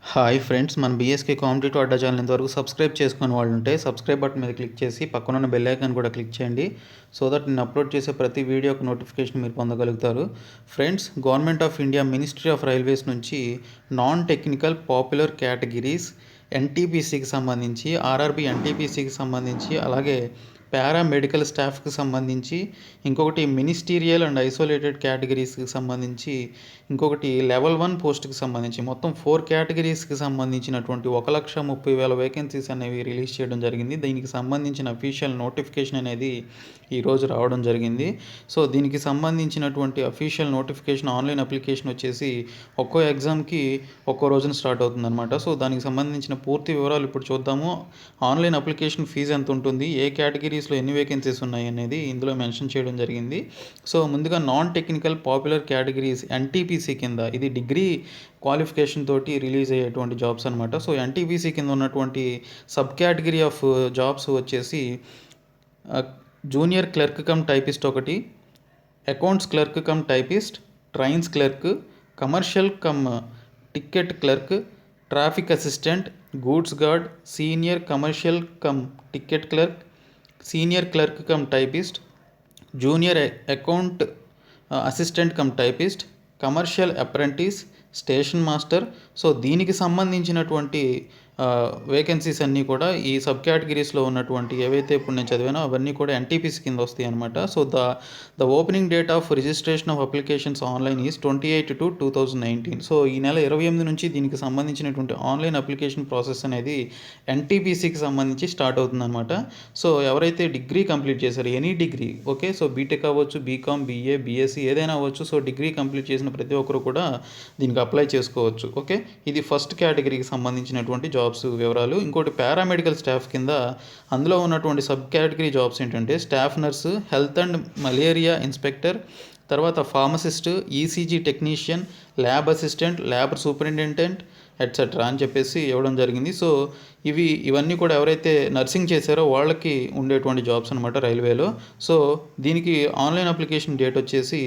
Hi friends, మన BSK competitive అడ్డా channel ఇంతవరకు subscribe చేసుకుని వాళ్ళు ఉంటే సబ్స్క్రైబ్ బటన్ మీద క్లిక్ చేసి పక్కనున్న బెల్ ఐకాన్ కూడా క్లిక్ చేయండి. సో దట్ నేను అప్లోడ్ చేసే ప్రతి వీడియోకి నోటిఫికేషన్ మీరు పొందగలుగుతారు. Friends, government of India ministry of railways నుంచి నాన్ టెక్నికల్ పాపులర్ కేటగిరీస్ ఎన్టీపీసీకి సంబంధించి, ఆర్ఆర్బీ ఎన్టీపీసీకి సంబంధించి, అలాగే పారామెడికల్ స్టాఫ్కి సంబంధించి, ఇంకొకటి మినిస్టీరియల్ అండ్ ఐసోలేటెడ్ కేటగిరీస్కి సంబంధించి, ఇంకొకటి లెవెల్ 1 పోస్ట్కి సంబంధించి మొత్తం 4 కేటగిరీస్కి సంబంధించినటువంటి 1,30,000 వేకెన్సీస్ అనేవి రిలీజ్ చేయడం జరిగింది. దీనికి సంబంధించిన అఫీషియల్ నోటిఫికేషన్ అనేది ఈరోజు రావడం జరిగింది. సో దీనికి సంబంధించినటువంటి అఫీషియల్ నోటిఫికేషన్ ఆన్లైన్ అప్లికేషన్ వచ్చేసి ఒక్కో ఎగ్జామ్కి ఒక్కో రోజున స్టార్ట్ అవుతుందన్నమాట. సో దానికి సంబంధించిన పూర్తి వివరాలు ఇప్పుడు చూద్దాము. ఆన్లైన్ అప్లికేషన్ ఫీజు ఎంత ఉంటుంది, ఏ కేటగిరీస్లో ఎన్ని వేకెన్సీస్ ఉన్నాయి అనేది ఇందులో మెన్షన్ చేయడం జరిగింది. సో ముందుగా non technical popular categories NTPC కింద, ఇది డిగ్రీ క్వాలిఫికేషన్ తోటి రిలీజ్ అయ్యేటువంటి జాబ్స్ అనమాట. సో ఎన్టీపీసీ కింద ఉన్నటువంటి సబ్ కేటగిరీ ఆఫ్ జాబ్స్ వచ్చేసి జూనియర్ క్లర్క్ కమ్ టైపిస్ట్ ఒకటి, accounts clerk cum typist, trains clerk, commercial come ticket clerk, traffic assistant, goods guard, senior commercial come ticket clerk, senior clerk cum typist, junior account assistant cum typist, commercial apprentice, station master. So దీనికి సంబంధించినటువంటి vacancies అన్నీ కూడా ఈ sub కేటగిరీస్లో ఉన్నటువంటి ఏవైతే ఇప్పుడు నేను చదివానో అవన్నీ కూడా ఎన్టీపీసీ కింద వస్తాయి అనమాట. So the opening date of registration of applications online is 28/2/2019. So ఈ నెల 28 నుంచి దీనికి సంబంధించినటువంటి ఆన్లైన్ అప్లికేషన్ ప్రాసెస్ అనేది ఎన్టీపీసీకి సంబంధించి స్టార్ట్ అవుతుందన్నమాట. సో ఎవరైతే డిగ్రీ కంప్లీట్ చేశారో, any degree, okay, so BTech అవ్వచ్చు, బీకామ్, బీఏ, బీఎస్సీ ఏదైనా అవ్వచ్చు. సో డిగ్రీ కంప్లీట్ చేసిన ప్రతి ఒక్కరు కూడా దీనికి అప్లై చేసుకోవచ్చు. ఓకే, ఇది ఫస్ట్ కేటగిరీకి సంబంధించినటువంటి జాబ్స్ వివరాలు. ఇంకోటి పారామెడికల్ స్టాఫ్ కింద అందులో ఉన్నటువంటి సబ్ కేటగిరీ జాబ్స్ ఏంటంటే staff nurse, health and malaria inspector, తర్వాత pharmacist, ECG technician, lab assistant, lab superintendent etcetera అని చెప్పేసి ఇవ్వడం జరిగింది. సో ఇవన్నీ కూడా ఎవరైతే నర్సింగ్ చేశారో వాళ్ళకి ఉండేటువంటి జాబ్స్ అనమాట రైల్వేలో. సో దీనికి ఆన్లైన్ అప్లికేషన్ డేట్ వచ్చేసి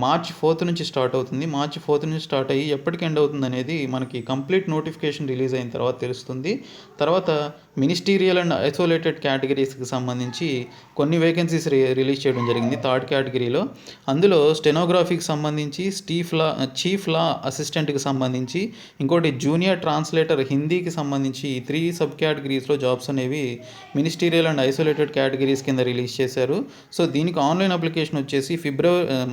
మార్చి 4 నుంచి స్టార్ట్ అవుతుంది. మార్చి 4 నుంచి స్టార్ట్ అయ్యి ఎప్పటికి ఎండ్ అవుతుంది అనేది మనకి కంప్లీట్ నోటిఫికేషన్ రిలీజ్ అయిన తర్వాత తెలుస్తుంది. తర్వాత మినిస్టీరియల్ అండ్ ఐసోలేటెడ్ కేటగిరీస్కి సంబంధించి కొన్ని వేకెన్సీస్ రిలీజ్ చేయడం జరిగింది థర్డ్ కేటగిరీలో. అందులో స్టెనోగ్రఫీకి సంబంధించి, చీఫ్ లా అసిస్టెంట్కి సంబంధించి, ఇంకోటి జూనియర్ ట్రాన్స్లేటర్ హిందీకి సంబంధించి 3 సబ్ కేటగిరీస్లో జాబ్స్ అనేవి మినిస్టీరియల్ అండ్ ఐసోలేటెడ్ కేటగిరీస్ కింద రిలీజ్ చేశారు. సో దీనికి ఆన్లైన్ అప్లికేషన్ వచ్చేసి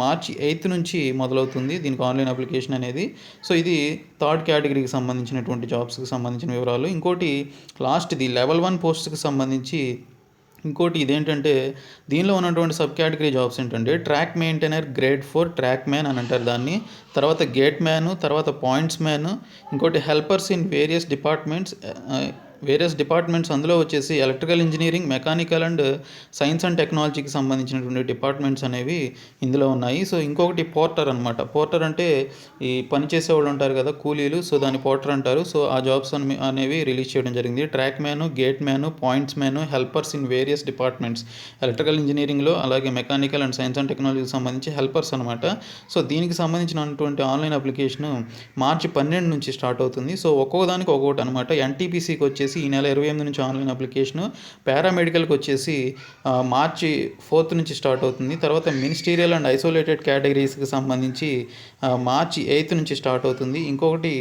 మార్చి 8 నుంచి మొదలవుతుంది దీనికి ఆన్లైన్ అప్లికేషన్ అనేది. సో ఇది థర్డ్ కేటగిరీకి సంబంధించినటువంటి జాబ్స్కి సంబంధించిన వివరాలు. ఇంకోటి లాస్ట్ది లెవెల్ 1 పోస్ట్కి సంబంధించి ఇంకోటి ఇదేంటంటే దీనిలో ఉన్నటువంటి సబ్ కేటగిరీ జాబ్స్ ఏంటంటే track maintainer grade 4 track man అని అంటారు దాన్ని, తర్వాత గేట్ మ్యాను, తర్వాత పాయింట్స్ మ్యాను, ఇంకోటి హెల్పర్స్ ఇన్ వేరియస్ డిపార్ట్మెంట్స్ అందులో వచ్చేసి electrical engineering, mechanical and science and టెక్నాలజీకి సంబంధించినటువంటి డిపార్ట్మెంట్స్ అనేవి ఇందులో ఉన్నాయి. సో ఇంకొకటి పోర్టర్ అనమాట. పోర్టర్ అంటే ఈ పని చేసేవాళ్ళు ఉంటారు కదా, కూలీలు, సో దాన్ని పోర్టర్ అంటారు. సో ఆ జాబ్స్ అనేవి రిలీజ్ చేయడం జరిగింది. Track man, gate man, points man, helpers in various departments, electrical ఇంజనీరింగ్లో, అలాగే మెకానికల్ అండ్ సైన్స్ అండ్ టెక్నాలజీకి సంబంధించి హెల్పర్స్ అనమాట. సో దీనికి సంబంధించినటువంటి ఆన్లైన్ అప్లికేషన్ మార్చి 12 నుంచి స్టార్ట్ అవుతుంది. సో ఒక్కొక్కదానికి ఒక్కొక్కటి అనమాట. ఎన్టీపీసీకి వచ్చేసి ఈ నెల 28 నుంచి ఆన్లైన్ అప్లికేషను, పారామెడికల్కి వచ్చేసి మార్చి 4 నుంచి స్టార్ట్ అవుతుంది. తర్వాత మినిస్టీరియల్ అండ్ ఐసోలేటెడ్ కేటగిరీస్కి సంబంధించి మార్చి 8 నుంచి స్టార్ట్ అవుతుంది. ఇంకొకటి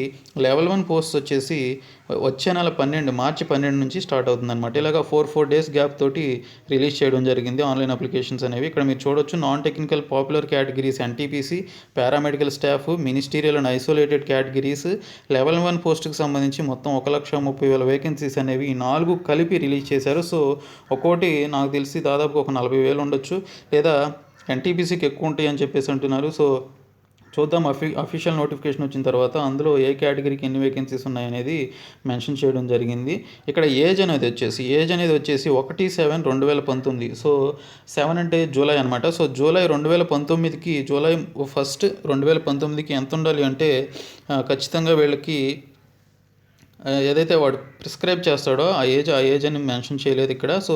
లెవెల్ 1 పోస్ట్ వచ్చేసి వచ్చే నెల మార్చి 12 నుంచి స్టార్ట్ అవుతుంది అనమాట. ఇలాగా 4 డేస్ గ్యాప్ తోటి రిలీజ్ చేయడం జరిగింది ఆన్లైన్ అప్లికేషన్స్ అనేవి. ఇక్కడ మీరు చూడొచ్చు, non technical popular categories NTPC, paramedical staff, ministerial and isolated categories, level 1 పోస్ట్కి సంబంధించి మొత్తం 1,30,000 వేకెన్సీస్ అనేవి ఈ 4 కలిపి రిలీజ్ చేశారు. సో ఒక్కోటి నాకు తెలిసి దాదాపు ఒక 40,000 ఉండొచ్చు, లేదా ఎన్టీపీసీకి ఎక్కువ ఉంటాయి అని చెప్పేసి అంటున్నారు. సో చూద్దాం అఫీషియల్ నోటిఫికేషన్ వచ్చిన తర్వాత అందులో ఏ కేటగిరీకి ఎన్ని వేకెన్సీస్ ఉన్నాయనేది మెన్షన్ చేయడం జరిగింది. ఇక్కడ ఏజ్ అనేది వచ్చేసి 1/7/2019. సో 7 అంటే జూలై అనమాట. సో జూలై 2019కి, జూలై 1 2019కి ఎంత ఉండాలి అంటే ఖచ్చితంగా వీళ్ళకి ఏదైతే వాడు ప్రిస్క్రైబ్ చేస్తాడో ఆ ఏజ్ అని మెన్షన్ చేయలేదు ఇక్కడ. సో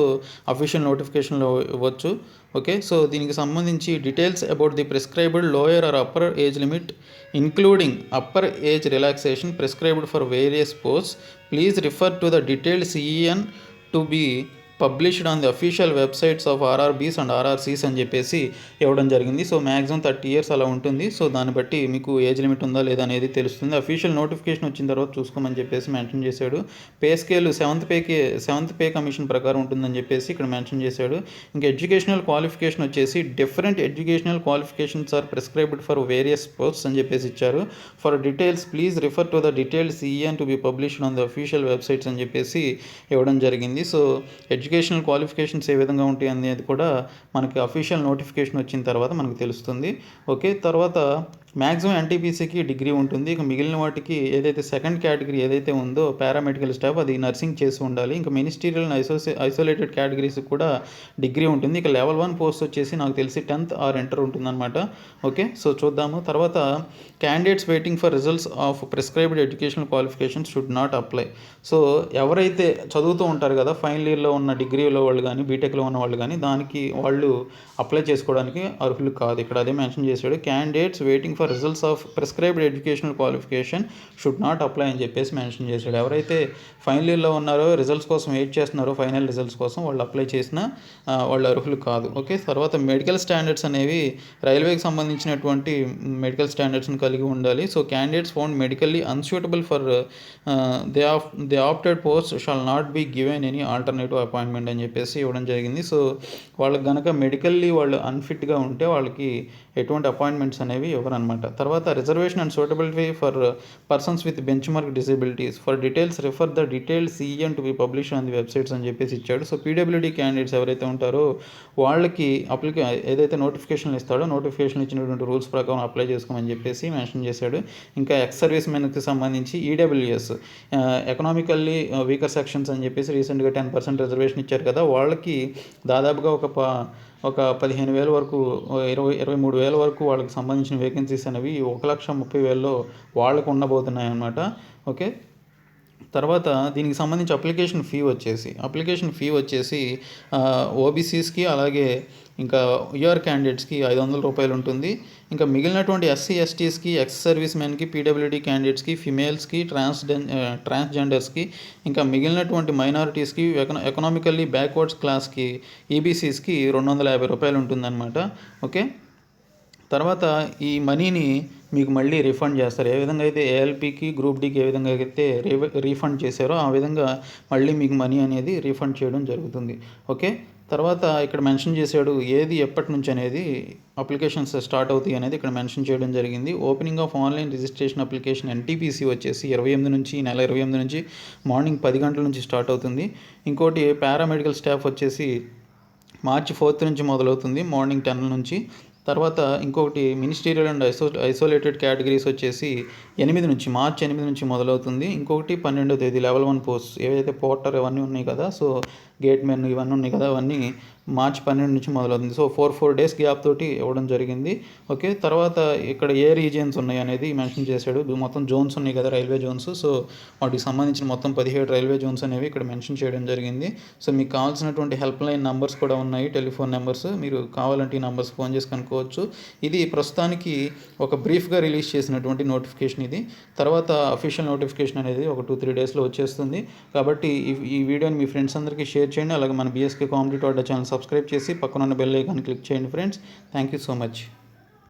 అఫీషియల్ నోటిఫికేషన్లో ఇవ్వచ్చు. ఓకే, సో దీనికి సంబంధించి details about the prescribed lower or upper age limit including upper age relaxation prescribed for various posts please refer to the detailed CEN to be published on the official websites of RRBs and RRCs అని చెప్పేసి ఇవ్వడం జరిగింది. So maximum 30 years అలా ఉంటుంది. So దాన్ని బట్టి మీకు age limit ఉందా లేదా అనేది తెలుస్తుంది. అఫీషియల్ నోటిఫికేషన్ వచ్చిన తర్వాత చూసుకోమని చెప్పేసి మెన్షన్ చేశాడు. Pay scale seventh pay commission ప్రకారం ఉంటుందని చెప్పేసి ఇక్కడ మెన్షన్ చేశాడు. ఇంకా ఎడ్యుకేషనల్ క్వాలిఫికేషన్ వచ్చేసి different educational qualifications are prescribed for various posts అని చెప్పేసి ఇచ్చారు. For details please refer to the detailed CEN to be published on the official websites అని చెప్పేసి ఇవ్వడం జరిగింది. సో ఎడ్యుకేషనల్ క్వాలిఫికేషన్స్ ఏ విధంగా ఉంటాయి అనేది కూడా మనకి అఫీషియల్ నోటిఫికేషన్ వచ్చిన తర్వాత మనకు తెలుస్తుంది. ఓకే, తర్వాత మ్యాక్సిమం ఎన్టీపీసీకి డిగ్రీ ఉంటుంది. ఇక మిగిలిన వాటికి ఏదైతే సెకండ్ కేటగిరీ ఏదైతే ఉందో పారామెడికల్ స్టాఫ్ అది నర్సింగ్ చేసి ఉండాలి. ఇంకా మినిస్టీరియల్ ఐసోలేటెడ్ కేటగిరీస్కి కూడా డిగ్రీ ఉంటుంది. ఇక లెవెల్ 1 పోస్ట్ వచ్చేసి నాకు తెలిసి 10th ఆర్ ఇంటర్ ఉంటుందన్నమాట. ఓకే, సో చూద్దాము. తర్వాత candidates waiting for results of prescribed educational qualifications should not apply. So ఎవరైతే చదువుతూ ఉంటారు కదా ఫైనల్ ఇయర్లో ఉన్న డిగ్రీలో వాళ్ళు కానీ బీటెక్లో ఉన్న వాళ్ళు కానీ దానికి వాళ్ళు అప్లై చేసుకోవడానికి అర్హులు కాదు. ఇక్కడ అదే మెన్షన్ చేశాడు. Candidates waiting for results of prescribed educational qualification should not apply అని చెప్పేసి మెన్షన్ చేశాడు. ఎవరైతే ఫైనల్ ఇయర్లో ఉన్నారో రిజల్ట్స్ కోసం వెయిట్ చేస్తున్నారో ఫైనల్ రిజల్ట్స్ కోసం వాళ్ళు అప్లై చేసినా వాళ్ళు అర్హులు కాదు. ఓకే, తర్వాత మెడికల్ స్టాండర్డ్స్ అనేవి రైల్వేకి సంబంధించినటువంటి మెడికల్ స్టాండర్డ్స్ని కలిగి ఉండాలి. So candidates found medically unsuitable for the opted post shall not be given any alternative appointment అని చెప్పేసి ఇవ్వడం జరిగింది. సో వాళ్ళకి కనుక మెడికల్లీ వాళ్ళు అన్ఫిట్గా ఉంటే వాళ్ళకి ఎటువంటి అపాయింట్మెంట్స్ అనేవి ఇవ్వరనమాట. తర్వాత reservation and suitability for persons with bench mark disabilities for details refer the detailed CEN to B publish on the websites అని చెప్పేసి ఇచ్చాడు. సో పీడబ్ల్యూడీ క్యాండిడేట్స్ ఎవరైతే ఉంటారో వాళ్ళకి ఏదైతే నోటిఫికేషన్లు ఇస్తాడో నోటిఫికేషన్ ఇచ్చినటువంటి రూల్స్ ప్రకారం అప్లై చేసుకోమని చెప్పేసి మెన్షన్ చేశాడు. ఇంకా ఎక్స్ సర్వీస్ మెన్కి సంబంధించి ఈడబ్ల్యూఎస్ ఎకనామికల్లీ వీకర్ సెక్షన్స్ అని చెప్పేసి రీసెంట్గా 10% రిజర్వేషన్ ఇచ్చారు కదా వాళ్ళకి దాదాపుగా ఒక 15,000 వరకు 23,000 వరకు వాళ్ళకి సంబంధించిన వేకెన్సీస్ అనేవి 1,30,000లో వాళ్ళకు ఉండబోతున్నాయి అన్నమాట. ఓకే, తర్వాత దీనికి సంబంధించి అప్లికేషన్ ఫీ వచ్చేసి ఓబీసీస్కి అలాగే ఇంకా యూఆర్ క్యాండిడేట్స్కి 500 రూపాయలు ఉంటుంది. ఇంకా మిగిలినటువంటి ఎస్సీ ఎస్టీస్కి ఎక్స్ సర్వీస్ మెన్కి పీడబ్ల్యూడీ క్యాండిడేట్స్కి ఫిమేల్స్కి ట్రాన్స్జెండర్స్కి ఇంకా మిగిలినటువంటి మైనారిటీస్కి ఎకనామికల్లీ బ్యాక్వర్డ్స్ క్లాస్కి ఈబీసీస్కి 250 రూపాయలు ఉంటుందన్నమాట. ఓకే, తర్వాత ఈ మనీని మీకు మళ్ళీ రిఫండ్ చేస్తారు. ఏ విధంగా అయితే ఏఎల్పీకి గ్రూప్ డీకి ఏ విధంగా అయితే రీఫండ్ చేశారో ఆ విధంగా మళ్ళీ మీకు మనీ అనేది రీఫండ్ చేయడం జరుగుతుంది. ఓకే, తర్వాత ఇక్కడ మెన్షన్ చేశాడు ఏది ఎప్పటి నుంచి అనేది అప్లికేషన్స్ స్టార్ట్ అవుతాయి అనేది ఇక్కడ మెన్షన్ చేయడం జరిగింది. Opening of online registration application NTPC వచ్చేసి 28 నుంచి నెల 28 నుంచి మార్నింగ్ 10 గంటల నుంచి స్టార్ట్ అవుతుంది. ఇంకోటి పారామెడికల్ స్టాఫ్ వచ్చేసి March 4th నుంచి మొదలవుతుంది మార్నింగ్ 10 నుంచి. తర్వాత ఇంకొకటి మినిస్టీరియల్ అండ్ ఐసోలేటెడ్ కేటగిరీస్ వచ్చేసి March 8 నుంచి మొదలవుతుంది. ఇంకొకటి 12వ తేదీ లెవెల్ 1 పోస్ట్ ఏవైతే పోర్టర్ ఇవన్నీ ఉన్నాయి కదా, సో గేట్ మెన్ ఇవన్నీ ఉన్నాయి కదా, అవన్నీ March 12 నుంచి మొదలవుతుంది. సో 4 డేస్ గ్యాప్ తోటి ఇవ్వడం జరిగింది. ఓకే, తర్వాత ఇక్కడ ఏ రీజియన్స్ ఉన్నాయి అనేది మెన్షన్ చేశాడు. మొత్తం జోన్స్ ఉన్నాయి కదా రైల్వే జోన్స్, సో వాటికి సంబంధించిన మొత్తం 17 రైల్వే జోన్స్ అనేవి ఇక్కడ మెన్షన్ చేయడం జరిగింది. సో మీకు కావాల్సినటువంటి హెల్ప్ లైన్ నెంబర్స్ కూడా ఉన్నాయి, టెలిఫోన్ నెంబర్స్, మీరు కావాలంటే ఈ నెంబర్స్ ఫోన్ చేసి కనుక్కోవచ్చు. ఇది ప్రస్తుతానికి ఒక బ్రీఫ్గా రిలీజ్ చేసినటువంటి నోటిఫికేషన్ ఇది. తర్వాత అఫీషియల్ నోటిఫికేషన్ అనేది ఒక 2-3 డేస్లో వచ్చేస్తుంది. కాబట్టి ఈ వీడియోని మీ ఫ్రెండ్స్ అందరికీ షేర్ చేయండి. అలాగే మన బీఎస్కే కాంపిటేటివ్ అడ్డా ఛానల్ సబ్స్క్రైబ్ చేసి పక్కన ఉన్న బెల్ ఐకాన్ క్లిక్ చేయండి friends. Thank you so much.